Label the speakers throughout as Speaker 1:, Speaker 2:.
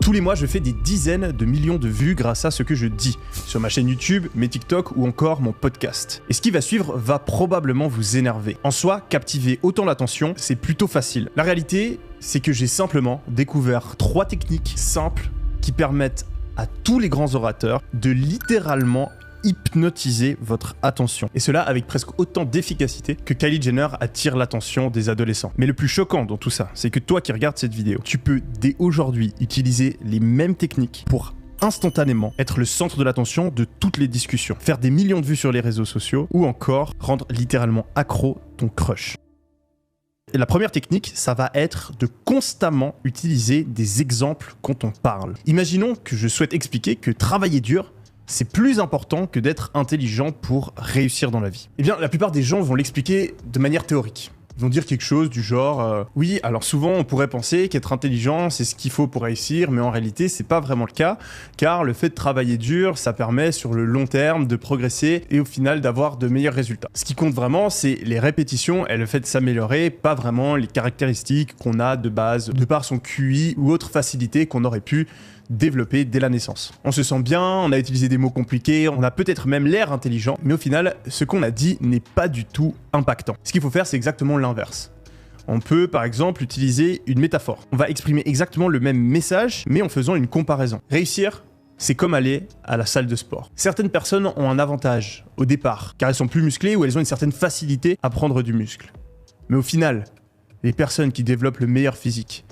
Speaker 1: Tous les mois, je fais des dizaines de millions de vues grâce à ce que je dis sur ma chaîne YouTube, mes TikTok ou encore mon podcast. Et ce qui va suivre va probablement vous énerver. En soi, captiver autant l'attention, c'est plutôt facile. La réalité, c'est que j'ai simplement découvert 3 techniques simples qui permettent à tous les grands orateurs de littéralement hypnotiser votre attention. Et cela avec presque autant d'efficacité que Kylie Jenner attire l'attention des adolescents. Mais le plus choquant dans tout ça, c'est que toi qui regardes cette vidéo, tu peux dès aujourd'hui utiliser les mêmes techniques pour instantanément être le centre de l'attention de toutes les discussions, faire des millions de vues sur les réseaux sociaux ou encore rendre littéralement accro ton crush. Et la première technique, ça va être de constamment utiliser des exemples quand on parle. Imaginons que je souhaite expliquer que travailler dur, c'est plus important que d'être intelligent pour réussir dans la vie. Eh bien, la plupart des gens vont l'expliquer de manière théorique. Ils vont dire quelque chose du genre oui, alors souvent on pourrait penser qu'être intelligent c'est ce qu'il faut pour réussir, mais en réalité c'est pas vraiment le cas, car le fait de travailler dur, ça permet sur le long terme de progresser et au final d'avoir de meilleurs résultats. Ce qui compte vraiment, c'est les répétitions et le fait de s'améliorer, pas vraiment les caractéristiques qu'on a de base, de par son QI ou autre facilité qu'on aurait pu développé dès la naissance. On se sent bien, on a utilisé des mots compliqués, on a peut-être même l'air intelligent, mais au final, ce qu'on a dit n'est pas du tout impactant. Ce qu'il faut faire, c'est exactement l'inverse. On peut, par exemple, utiliser une métaphore. On va exprimer exactement le même message, mais en faisant une comparaison. Réussir, c'est comme aller à la salle de sport. Certaines personnes ont un avantage au départ, car elles sont plus musclées ou elles ont une certaine facilité à prendre du muscle. Mais au final, les personnes qui développent le meilleur physique,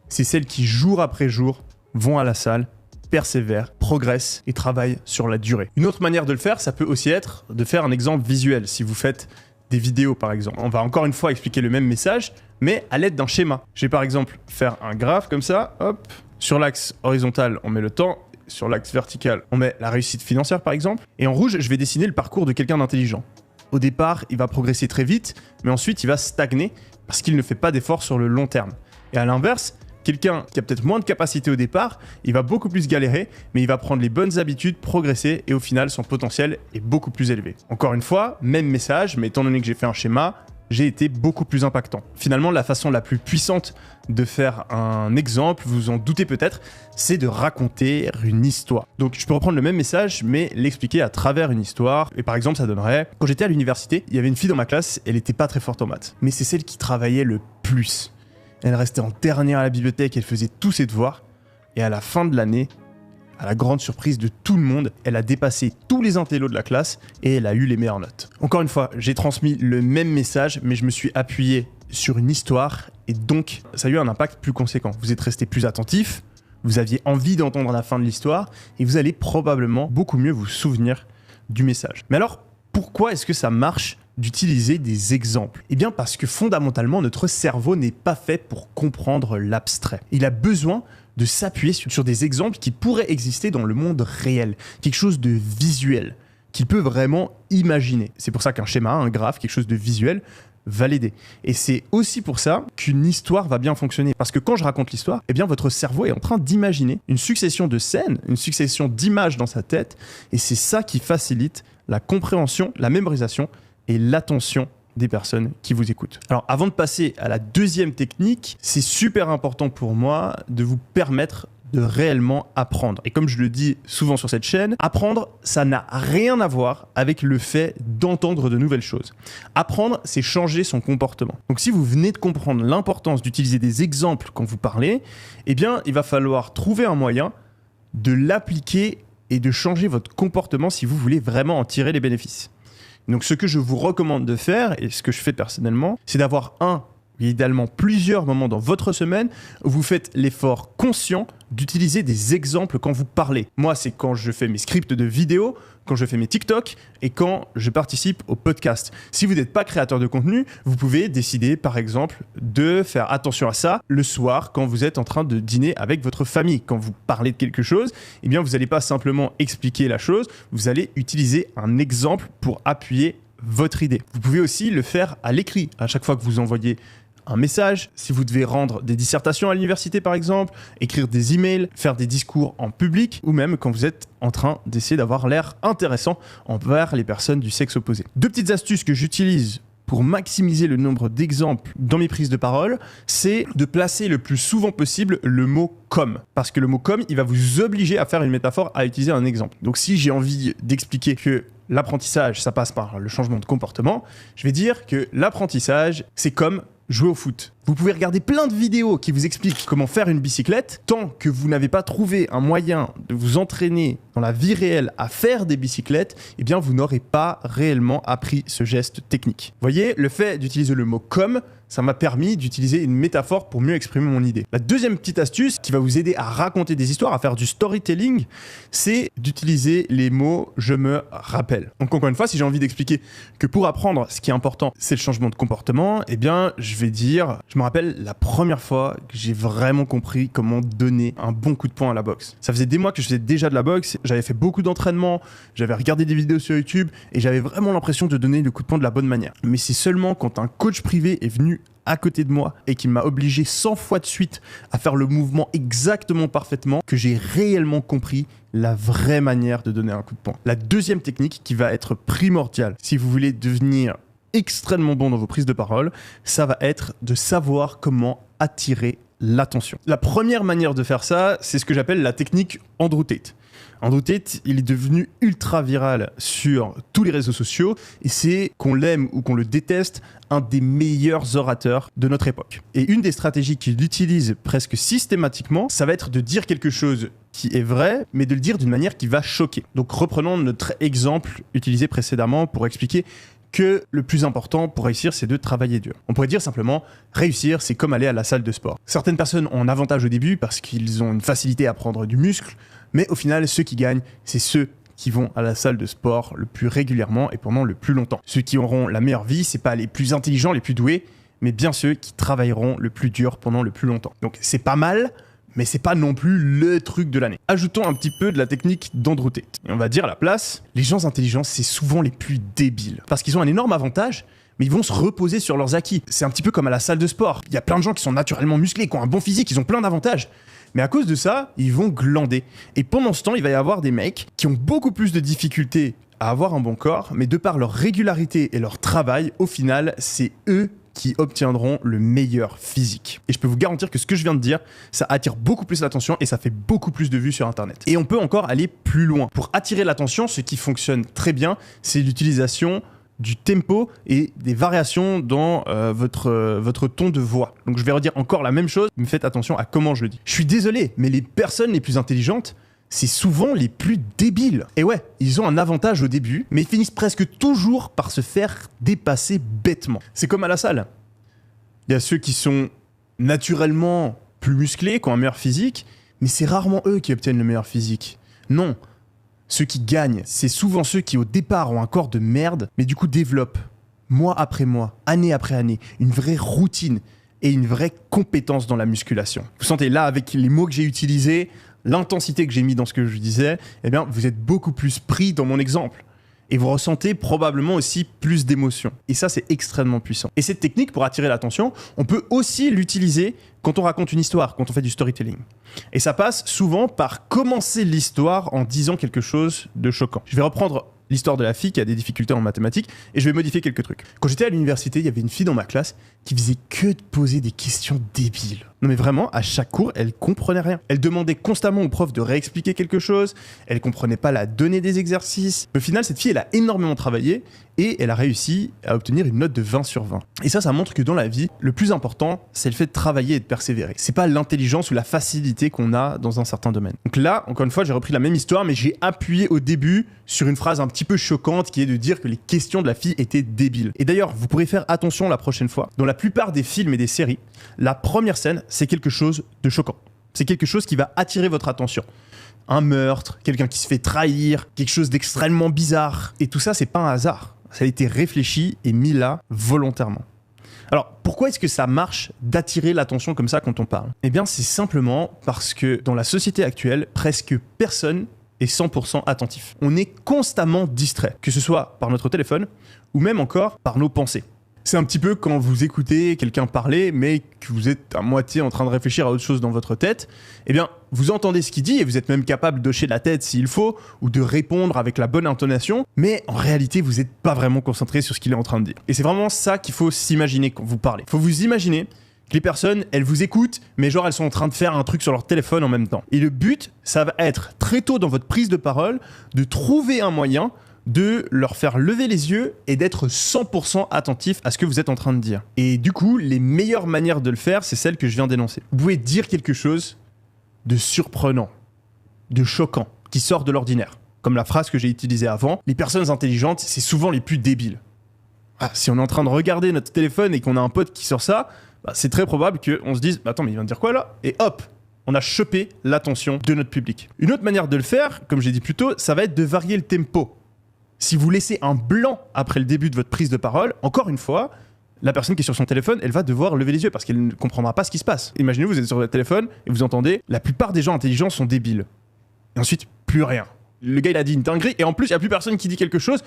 Speaker 1: c'est celles qui, jour après jour, vont à la salle, persévèrent, progressent et travaillent sur la durée. Une autre manière de le faire, ça peut aussi être de faire un exemple visuel. Si vous faites des vidéos par exemple, on va encore une fois expliquer le même message, mais à l'aide d'un schéma. Je vais par exemple faire un graphe comme ça, hop, sur l'axe horizontal on met le temps, sur l'axe vertical on met la réussite financière par exemple, et en rouge je vais dessiner le parcours de quelqu'un d'intelligent. Au départ, il va progresser très vite, mais ensuite il va stagner parce qu'il ne fait pas d'efforts sur le long terme. Et à l'inverse, quelqu'un qui a peut-être moins de capacité au départ, il va beaucoup plus galérer, mais il va prendre les bonnes habitudes, progresser, et au final, son potentiel est beaucoup plus élevé. Encore une fois, même message, mais étant donné que j'ai fait un schéma, j'ai été beaucoup plus impactant. Finalement, la façon la plus puissante de faire un exemple, vous vous en doutez peut-être, c'est de raconter une histoire. Donc je peux reprendre le même message, mais l'expliquer à travers une histoire. Et par exemple, ça donnerait, quand j'étais à l'université, il y avait une fille dans ma classe, elle n'était pas très forte en maths, mais c'est celle qui travaillait le plus. Elle restait en dernière à la bibliothèque, elle faisait tous ses devoirs, et à la fin de l'année, à la grande surprise de tout le monde, elle a dépassé tous les intellos de la classe et elle a eu les meilleures notes. Encore une fois, j'ai transmis le même message, mais je me suis appuyé sur une histoire, et donc ça a eu un impact plus conséquent. Vous êtes resté plus attentif, vous aviez envie d'entendre la fin de l'histoire, et vous allez probablement beaucoup mieux vous souvenir du message. Mais alors, pourquoi est-ce que ça marche d'utiliser des exemples? Eh bien parce que fondamentalement, notre cerveau n'est pas fait pour comprendre l'abstrait. Il a besoin de s'appuyer sur des exemples qui pourraient exister dans le monde réel, quelque chose de visuel, qu'il peut vraiment imaginer. C'est pour ça qu'un schéma, un graphe, quelque chose de visuel, va l'aider. Et c'est aussi pour ça qu'une histoire va bien fonctionner. Parce que quand je raconte l'histoire, eh bien votre cerveau est en train d'imaginer une succession de scènes, une succession d'images dans sa tête, et c'est ça qui facilite la compréhension, la mémorisation et l'attention des personnes qui vous écoutent. Alors avant de passer à la deuxième technique, c'est super important pour moi de vous permettre de réellement apprendre. Et comme je le dis souvent sur cette chaîne, apprendre, ça n'a rien à voir avec le fait d'entendre de nouvelles choses. Apprendre, c'est changer son comportement. Donc si vous venez de comprendre l'importance d'utiliser des exemples quand vous parlez, eh bien il va falloir trouver un moyen de l'appliquer et de changer votre comportement si vous voulez vraiment en tirer les bénéfices. Donc ce que je vous recommande de faire, et ce que je fais personnellement, c'est d'avoir idéalement plusieurs moments dans votre semaine où vous faites l'effort conscient d'utiliser des exemples quand vous parlez. Moi, c'est quand je fais mes scripts de vidéos, quand je fais mes TikTok et quand je participe au podcast. Si vous n'êtes pas créateur de contenu, vous pouvez décider par exemple de faire attention à ça le soir quand vous êtes en train de dîner avec votre famille. Quand vous parlez de quelque chose, eh bien vous n'allez pas simplement expliquer la chose, vous allez utiliser un exemple pour appuyer votre idée. Vous pouvez aussi le faire à l'écrit. À chaque fois que vous envoyez un message, si vous devez rendre des dissertations à l'université par exemple, écrire des emails, faire des discours en public, ou même quand vous êtes en train d'essayer d'avoir l'air intéressant envers les personnes du sexe opposé. 2 petites astuces que j'utilise pour maximiser le nombre d'exemples dans mes prises de parole, c'est de placer le plus souvent possible le mot « comme ». Parce que le mot « comme », il va vous obliger à faire une métaphore, à utiliser un exemple. Donc si j'ai envie d'expliquer que l'apprentissage, ça passe par le changement de comportement, je vais dire que l'apprentissage, c'est comme jouer au foot. Vous pouvez regarder plein de vidéos qui vous expliquent comment faire une bicyclette. Tant que vous n'avez pas trouvé un moyen de vous entraîner dans la vie réelle à faire des bicyclettes, eh bien vous n'aurez pas réellement appris ce geste technique. Vous voyez, le fait d'utiliser le mot « comme », ça m'a permis d'utiliser une métaphore pour mieux exprimer mon idée. La deuxième petite astuce qui va vous aider à raconter des histoires, à faire du storytelling, c'est d'utiliser les mots « je me rappelle ». Donc encore une fois, si j'ai envie d'expliquer que pour apprendre, ce qui est important, c'est le changement de comportement, eh bien je vais dire, je me rappelle la première fois que j'ai vraiment compris comment donner un bon coup de poing à la boxe. Ça faisait des mois que je faisais déjà de la boxe, j'avais fait beaucoup d'entraînement, j'avais regardé des vidéos sur YouTube et j'avais vraiment l'impression de donner le coup de poing de la bonne manière. Mais c'est seulement quand un coach privé est venu à côté de moi et qui m'a obligé 100 fois de suite à faire le mouvement exactement parfaitement que j'ai réellement compris la vraie manière de donner un coup de poing. La deuxième technique qui va être primordiale si vous voulez devenir extrêmement bon dans vos prises de parole, ça va être de savoir comment attirer l'attention. La première manière de faire ça, c'est ce que j'appelle la technique Andrew Tate. Andrew Tate, il est devenu ultra viral sur tous les réseaux sociaux et c'est, qu'on l'aime ou qu'on le déteste, un des meilleurs orateurs de notre époque. Et une des stratégies qu'il utilise presque systématiquement, ça va être de dire quelque chose qui est vrai, mais de le dire d'une manière qui va choquer. Donc reprenons notre exemple utilisé précédemment pour expliquer que le plus important pour réussir, c'est de travailler dur. On pourrait dire simplement, réussir, c'est comme aller à la salle de sport. Certaines personnes ont un avantage au début parce qu'ils ont une facilité à prendre du muscle, mais au final, ceux qui gagnent, c'est ceux qui vont à la salle de sport le plus régulièrement et pendant le plus longtemps. Ceux qui auront la meilleure vie, c'est pas les plus intelligents, les plus doués, mais bien ceux qui travailleront le plus dur pendant le plus longtemps. Donc c'est pas mal, mais c'est pas non plus le truc de l'année. Ajoutons un petit peu de la technique d'Andrew Tate. Et on va dire à la place, les gens intelligents, c'est souvent les plus débiles. Parce qu'ils ont un énorme avantage, mais ils vont se reposer sur leurs acquis. C'est un petit peu comme à la salle de sport. Il y a plein de gens qui sont naturellement musclés, qui ont un bon physique, ils ont plein d'avantages. Mais à cause de ça, ils vont glander. Et pendant ce temps, il va y avoir des mecs qui ont beaucoup plus de difficultés à avoir un bon corps, mais de par leur régularité et leur travail, au final, c'est eux qui obtiendront le meilleur physique. Et je peux vous garantir que ce que je viens de dire, ça attire beaucoup plus l'attention et ça fait beaucoup plus de vues sur Internet. Et on peut encore aller plus loin. Pour attirer l'attention, ce qui fonctionne très bien, c'est l'utilisation du tempo et des variations dans votre ton de voix. Donc je vais redire encore la même chose, mais faites attention à comment je le dis. Je suis désolé, mais les personnes les plus intelligentes, c'est souvent les plus débiles. Et ouais, ils ont un avantage au début, mais ils finissent presque toujours par se faire dépasser bêtement. C'est comme à la salle. Il y a ceux qui sont naturellement plus musclés, qui ont un meilleur physique, mais c'est rarement eux qui obtiennent le meilleur physique. Non. Ceux qui gagnent, c'est souvent ceux qui au départ ont un corps de merde, mais du coup développent, mois après mois, année après année, une vraie routine et une vraie compétence dans la musculation. Vous sentez là, avec les mots que j'ai utilisés, l'intensité que j'ai mis dans ce que je disais, eh bien, vous êtes beaucoup plus pris dans mon exemple. Et vous ressentez probablement aussi plus d'émotions. Et ça, c'est extrêmement puissant. Et cette technique, pour attirer l'attention, on peut aussi l'utiliser quand on raconte une histoire, quand on fait du storytelling. Et ça passe souvent par commencer l'histoire en disant quelque chose de choquant. Je vais reprendre l'histoire de la fille qui a des difficultés en mathématiques et je vais modifier quelques trucs. Quand j'étais à l'université, il y avait une fille dans ma classe qui faisait que de poser des questions débiles. Non mais vraiment, à chaque cours, elle comprenait rien. Elle demandait constamment au prof de réexpliquer quelque chose, elle comprenait pas la donnée des exercices. Au final, cette fille, elle a énormément travaillé et elle a réussi à obtenir une note de 20 sur 20. Et ça montre que dans la vie, le plus important, c'est le fait de travailler et de persévérer. C'est pas l'intelligence ou la facilité qu'on a dans un certain domaine. Donc là, encore une fois, j'ai repris la même histoire, mais j'ai appuyé au début sur une phrase un petit peu choquante qui est de dire que les questions de la fille étaient débiles. Et d'ailleurs, vous pourrez faire attention la prochaine fois. Dans la plupart des films et des séries, la première scène, c'est quelque chose de choquant. C'est quelque chose qui va attirer votre attention. Un meurtre, quelqu'un qui se fait trahir, quelque chose d'extrêmement bizarre. Et tout ça, c'est pas un hasard. Ça a été réfléchi et mis là volontairement. Alors, pourquoi est-ce que ça marche d'attirer l'attention comme ça quand on parle ? Eh bien, c'est simplement parce que dans la société actuelle, presque personne est 100% attentif. On est constamment distrait, que ce soit par notre téléphone ou même encore par nos pensées. C'est un petit peu quand vous écoutez quelqu'un parler, mais que vous êtes à moitié en train de réfléchir à autre chose dans votre tête. Eh bien, vous entendez ce qu'il dit et vous êtes même capable d'hocher la tête s'il faut, ou de répondre avec la bonne intonation, mais en réalité, vous n'êtes pas vraiment concentré sur ce qu'il est en train de dire. Et c'est vraiment ça qu'il faut s'imaginer quand vous parlez. Il faut vous imaginer que les personnes, elles vous écoutent, mais genre elles sont en train de faire un truc sur leur téléphone en même temps. Et le but, ça va être très tôt dans votre prise de parole, de trouver un moyen de leur faire lever les yeux et d'être 100% attentif à ce que vous êtes en train de dire. Et du coup, les meilleures manières de le faire, c'est celles que je viens d'énoncer. Vous pouvez dire quelque chose de surprenant, de choquant, qui sort de l'ordinaire. Comme la phrase que j'ai utilisée avant, les personnes intelligentes, c'est souvent les plus débiles. Si on est en train de regarder notre téléphone et qu'on a un pote qui sort ça, c'est très probable qu'on se dise « Attends, mais il vient de dire quoi là ?» Et hop, on a chopé l'attention de notre public. Une autre manière de le faire, comme j'ai dit plus tôt, ça va être de varier le tempo. Si vous laissez un blanc après le début de votre prise de parole, encore une fois, la personne qui est sur son téléphone, elle va devoir lever les yeux parce qu'elle ne comprendra pas ce qui se passe. Imaginez, vous êtes sur votre téléphone et vous entendez « La plupart des gens intelligents sont débiles. » Et ensuite, plus rien. Le gars, il a dit une dinguerie et en plus, il n'y a plus personne qui dit quelque chose.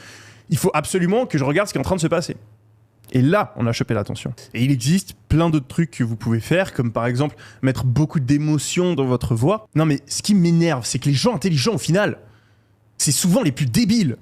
Speaker 1: Il faut absolument que je regarde ce qui est en train de se passer. Et là, on a chopé l'attention. Et il existe plein d'autres trucs que vous pouvez faire, comme par exemple mettre beaucoup d'émotion dans votre voix. Non mais ce qui m'énerve, c'est que les gens intelligents, au final, c'est souvent les plus débiles.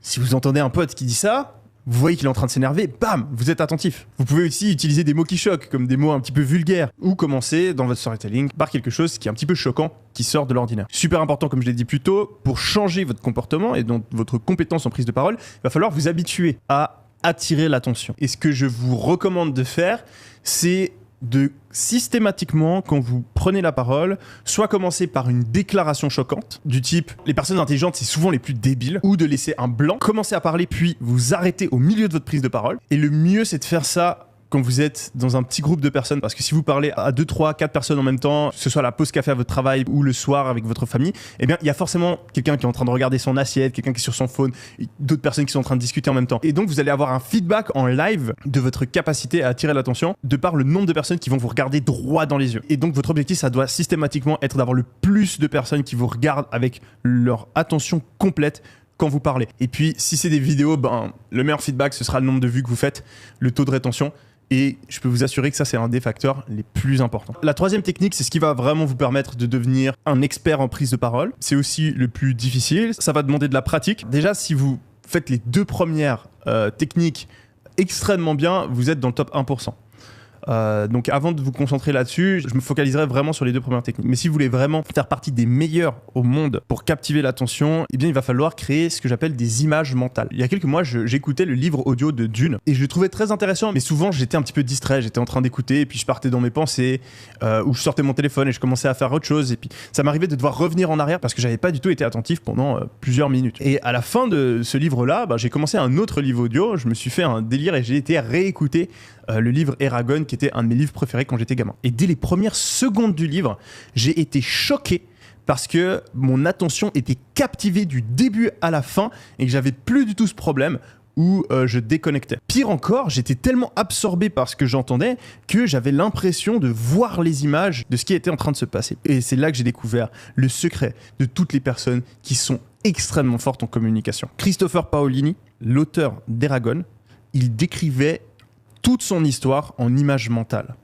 Speaker 1: Si vous entendez un pote qui dit ça, vous voyez qu'il est en train de s'énerver, bam, vous êtes attentif. Vous pouvez aussi utiliser des mots qui choquent, comme des mots un petit peu vulgaires, ou commencer dans votre storytelling par quelque chose qui est un petit peu choquant, qui sort de l'ordinaire. Super important, comme je l'ai dit plus tôt, pour changer votre comportement et donc votre compétence en prise de parole, il va falloir vous habituer à attirer l'attention. Et ce que je vous recommande de faire, c'est de systématiquement, quand vous prenez la parole, soit commencer par une déclaration choquante, du type « les personnes intelligentes, c'est souvent les plus débiles », ou de laisser un blanc, commencer à parler, puis vous arrêter au milieu de votre prise de parole. Et le mieux, c'est de faire ça quand vous êtes dans un petit groupe de personnes, parce que si vous parlez à 2, 3, 4 personnes en même temps, que ce soit la pause café à votre travail ou le soir avec votre famille, eh bien, il y a forcément quelqu'un qui est en train de regarder son assiette, quelqu'un qui est sur son phone, d'autres personnes qui sont en train de discuter en même temps. Et donc, vous allez avoir un feedback en live de votre capacité à attirer l'attention de par le nombre de personnes qui vont vous regarder droit dans les yeux. Et donc, votre objectif, ça doit systématiquement être d'avoir le plus de personnes qui vous regardent avec leur attention complète quand vous parlez. Et puis, si c'est des vidéos, le meilleur feedback, ce sera le nombre de vues que vous faites, le taux de rétention. Et je peux vous assurer que ça, c'est un des facteurs les plus importants. La troisième technique, c'est ce qui va vraiment vous permettre de devenir un expert en prise de parole. C'est aussi le plus difficile. Ça va demander de la pratique. Déjà, si vous faites les 2 premières techniques extrêmement bien, vous êtes dans le top 1%. Donc avant de vous concentrer là-dessus, je me focaliserai vraiment sur les 2 premières techniques. Mais si vous voulez vraiment faire partie des meilleurs au monde pour captiver l'attention, eh bien il va falloir créer ce que j'appelle des images mentales. Il y a quelques mois, j'écoutais le livre audio de Dune et je le trouvais très intéressant, mais souvent j'étais un petit peu distrait, j'étais en train d'écouter et puis je partais dans mes pensées ou je sortais mon téléphone et je commençais à faire autre chose et puis ça m'arrivait de devoir revenir en arrière parce que j'avais pas du tout été attentif pendant plusieurs minutes. Et à la fin de ce livre-là, j'ai commencé un autre livre audio, je me suis fait un délire et j'ai été réécouter le livre Eragon, qui était un de mes livres préférés quand j'étais gamin. Et dès les premières secondes du livre, j'ai été choqué parce que mon attention était captivée du début à la fin et que j'avais plus du tout ce problème où je déconnectais. Pire encore, j'étais tellement absorbé par ce que j'entendais que j'avais l'impression de voir les images de ce qui était en train de se passer. Et c'est là que j'ai découvert le secret de toutes les personnes qui sont extrêmement fortes en communication. Christopher Paolini, l'auteur d'Eragon, il décrivait toute son histoire en images mentales.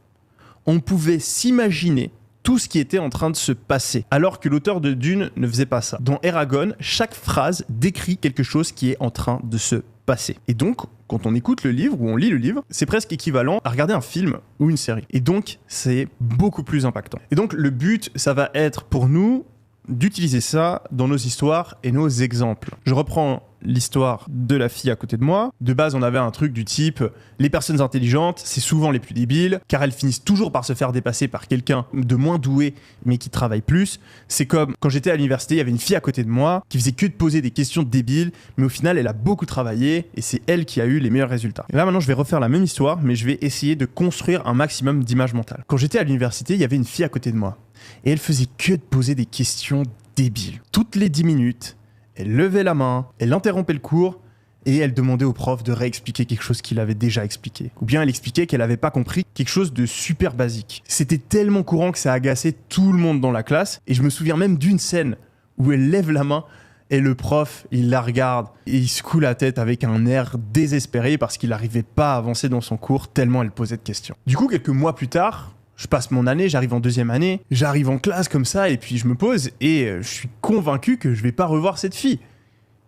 Speaker 1: On pouvait s'imaginer tout ce qui était en train de se passer, alors que l'auteur de Dune ne faisait pas ça. Dans Eragon, chaque phrase décrit quelque chose qui est en train de se passer. Et donc, quand on écoute le livre ou on lit le livre, c'est presque équivalent à regarder un film ou une série. Et donc, c'est beaucoup plus impactant. Et donc, le but, ça va être pour nous d'utiliser ça dans nos histoires et nos exemples. Je reprends l'histoire de la fille à côté de moi. De base, on avait un truc du type « Les personnes intelligentes, c'est souvent les plus débiles, car elles finissent toujours par se faire dépasser par quelqu'un de moins doué, mais qui travaille plus. » C'est comme quand j'étais à l'université, il y avait une fille à côté de moi qui faisait que de poser des questions débiles, mais au final, elle a beaucoup travaillé et c'est elle qui a eu les meilleurs résultats. Et là, maintenant, je vais refaire la même histoire, mais je vais essayer de construire un maximum d'images mentales. Quand j'étais à l'université, il y avait une fille à côté de moi et elle faisait que de poser des questions débiles. Toutes les 10 minutes, elle levait la main, elle interrompait le cours et elle demandait au prof de réexpliquer quelque chose qu'il avait déjà expliqué. Ou bien elle expliquait qu'elle n'avait pas compris quelque chose de super basique. C'était tellement courant que ça agaçait tout le monde dans la classe. Et je me souviens même d'une scène où elle lève la main Et le prof, il la regarde et il secoue la tête avec un air désespéré parce qu'il n'arrivait pas à avancer dans son cours tellement elle posait de questions. Du coup, quelques mois plus tard, je passe mon année, j'arrive en 2e année, j'arrive en classe comme ça et puis je me pose et je suis convaincu que je vais pas revoir cette fille.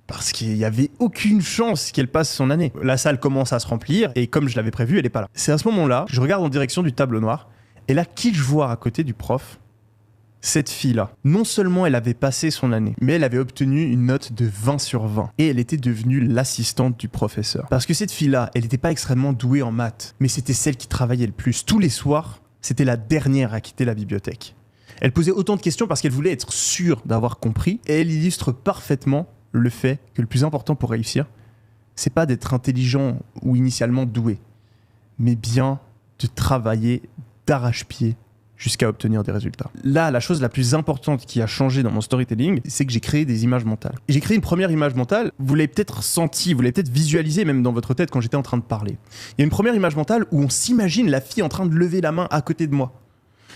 Speaker 1: Parce qu'il n'y avait aucune chance qu'elle passe son année. La salle commence à se remplir et comme je l'avais prévu, elle n'est pas là. C'est à ce moment-là que je regarde en direction du tableau noir et là, qui je vois à côté du prof ? Cette fille-là, non seulement elle avait passé son année, mais elle avait obtenu une note de 20 sur 20. Et elle était devenue l'assistante du professeur. Parce que cette fille-là, elle n'était pas extrêmement douée en maths, mais c'était celle qui travaillait le plus. Tous les soirs, c'était la dernière à quitter la bibliothèque. Elle posait autant de questions parce qu'elle voulait être sûre d'avoir compris. Et elle illustre parfaitement le fait que le plus important pour réussir, c'est pas d'être intelligent ou initialement doué, mais bien de travailler d'arrache-pied jusqu'à obtenir des résultats. Là, la chose la plus importante qui a changé dans mon storytelling, c'est que j'ai créé des images mentales. Et j'ai créé une première image mentale, vous l'avez peut-être senti, vous l'avez peut-être visualisé même dans votre tête quand j'étais en train de parler. Il y a une première image mentale où on s'imagine la fille en train de lever la main à côté de moi.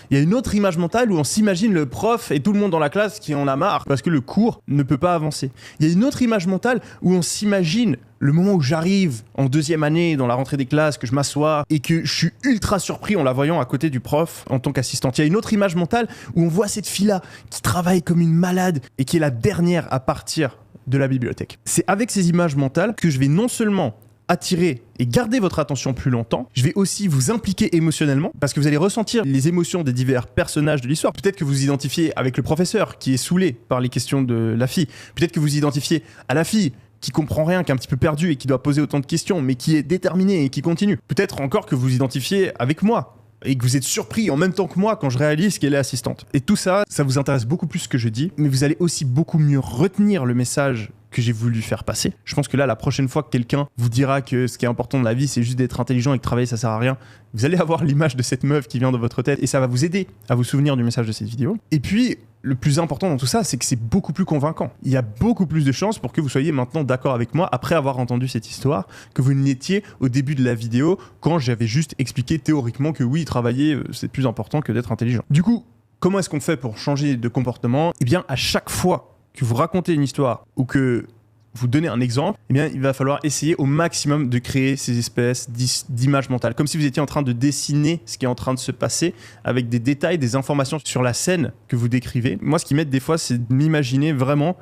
Speaker 1: Il y a une autre image mentale où on s'imagine le prof et tout le monde dans la classe qui en a marre parce que le cours ne peut pas avancer. Il y a une autre image mentale où on s'imagine le moment où j'arrive en 2e année dans la rentrée des classes, que je m'assois et que je suis ultra surpris en la voyant à côté du prof en tant qu'assistante. Il y a une autre image mentale où on voit cette fille-là qui travaille comme une malade et qui est la dernière à partir de la bibliothèque. C'est avec ces images mentales que je vais non seulement attirer et garder votre attention plus longtemps. Je vais aussi vous impliquer émotionnellement parce que vous allez ressentir les émotions des divers personnages de l'histoire. Peut-être que vous identifiez avec le professeur qui est saoulé par les questions de la fille. Peut-être que vous identifiez à la fille qui comprend rien, qui est un petit peu perdue et qui doit poser autant de questions, mais qui est déterminée et qui continue. Peut-être encore que vous identifiez avec moi et que vous êtes surpris en même temps que moi quand je réalise qu'elle est assistante. Et tout ça, ça vous intéresse beaucoup plus que je dis, mais vous allez aussi beaucoup mieux retenir le message que j'ai voulu faire passer. Je pense que là, la prochaine fois que quelqu'un vous dira que ce qui est important dans la vie, c'est juste d'être intelligent et que travailler, ça sert à rien, vous allez avoir l'image de cette meuf qui vient dans votre tête et ça va vous aider à vous souvenir du message de cette vidéo. Et puis, le plus important dans tout ça, c'est que c'est beaucoup plus convaincant. Il y a beaucoup plus de chances pour que vous soyez maintenant d'accord avec moi après avoir entendu cette histoire que vous n'étiez au début de la vidéo quand j'avais juste expliqué théoriquement que oui, travailler, c'est plus important que d'être intelligent. Du coup, comment est-ce qu'on fait pour changer de comportement ? Eh bien, à chaque fois que vous racontez une histoire ou que vous donnez un exemple, eh bien, il va falloir essayer au maximum de créer ces espèces d'images mentales. Comme si vous étiez en train de dessiner ce qui est en train de se passer avec des détails, des informations sur la scène que vous décrivez. Moi, ce qui m'aide des fois, c'est de m'imaginer vraiment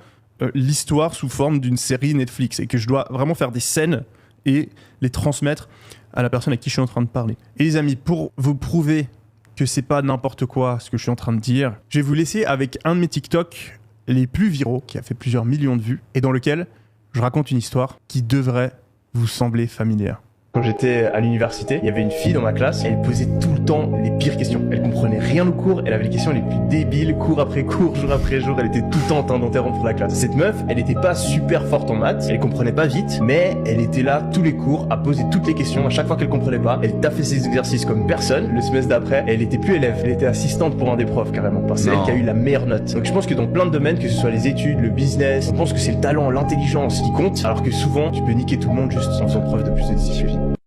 Speaker 1: l'histoire sous forme d'une série Netflix et que je dois vraiment faire des scènes et les transmettre à la personne à qui je suis en train de parler. Et les amis, pour vous prouver que c'est pas n'importe quoi ce que je suis en train de dire, je vais vous laisser avec un de mes TikTok les plus viraux, qui a fait plusieurs millions de vues, et dans lequel je raconte une histoire qui devrait vous sembler familière. Quand j'étais à l'université, il y avait une fille dans ma classe, elle posait tout le temps les pires questions. Elle comprenait rien au cours, elle avait les questions les plus débiles, cours après cours, jour après jour, elle était tout le temps en train d'interrompre la classe. Cette meuf, elle était pas super forte en maths, elle comprenait pas vite, mais elle était là tous les cours à poser toutes les questions. À chaque fois qu'elle comprenait pas, elle taffait ses exercices comme personne. Le semestre d'après, elle était plus élève, elle était assistante pour un des profs carrément, parce que c'est elle qui a eu la meilleure note. Donc je pense que dans plein de domaines, que ce soit les études, le business, on pense que c'est le talent, l'intelligence qui compte, alors que souvent, tu peux niquer tout le monde juste en faisant preuve de plus de discipline.